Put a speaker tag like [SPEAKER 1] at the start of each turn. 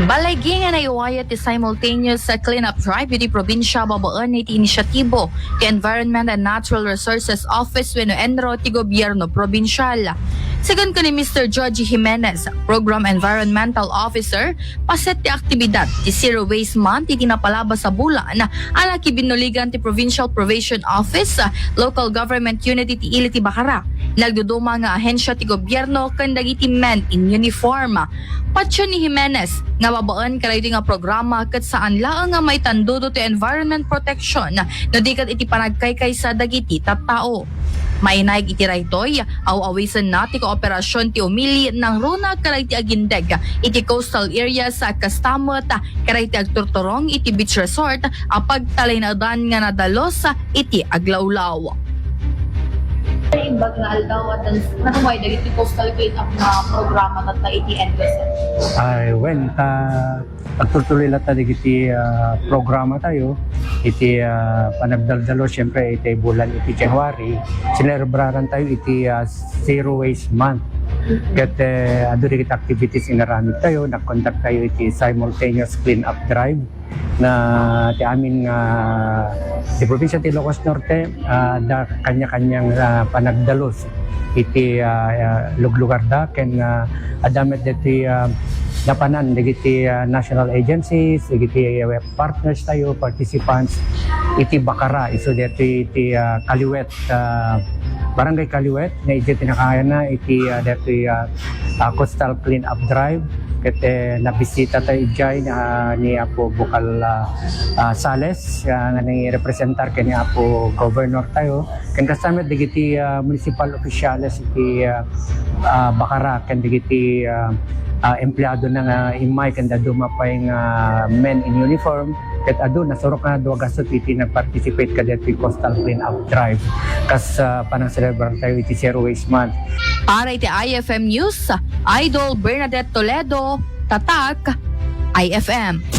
[SPEAKER 1] Balay nga Nangiwayat ti Simultaneous sa cleanup drive iti probinsya babaan iti inisyatibo ti Environment and Natural Resources Office wenno Enro ti gobyerno probinsyal. Sigon ko ni Mr. Georgie Jimenez, Program Environmental Officer, paset ti aktibidad ti Zero Waste Month iti napalabas sa bulan ala ki binuligan ti Provincial Probation Office, Local Government Unit ti Ili ti Bacara. Nagduduma nga ahensya ti gobyerno ken dagiti men in uniform. Patyo ni Jimenez nga babaan karay nga programa ket saan laang nga may tandudo ti environment protection no dikat iti panagkaykay sa dagiti tattao. Mainayg iti raytoy aw-awisan na ti kooperasyon ti umili ng runa karay ti agindeg iti coastal area sa Kastamot karay ti agturturong iti beach resort apag talaynadan nga nadalos iti aglawlaw.
[SPEAKER 2] Imbag nga aldaw at nakamay dagiti coastal cleanup na programa at iti Enro.
[SPEAKER 3] Ay, when pagtutuloy lang tayo iti programa tayo, iti panagdaldalo siyempre iti bulan iti January, sinerebraran tayo iti Zero Waste Month. Kat ado iti activities inaramid tayo, nag-conduct tayo iti Simultaneous Cleanup Drive na ti amin di probinsya ti Ilocos Norte da kanya-kanyang panagdalos iti luglugar da ken adamet diti dapanan dagiti national agencies dagiti partners tayo participants iti Bacara iso diti iti Kaliwet barangay Kaliwet nga iti tinakaya na iti diti coastal cleanup drive ket nabisita tayo ijay ni Apo Bukal Sales nga ni representar ken ni Apo Governor tayo ken kasama digiti municipal officials iti Bacara ken digiti empleyado ng imay ken daduma pay nga men in uniform ket adu nasurok na duwa gasot iti nag-participate kada iti coastal cleanup drive kas panang celebrar tayo iti Zero Waste Month.
[SPEAKER 1] Para iti IFM News, Idol Bernadette Toledo, Tatak, IFM.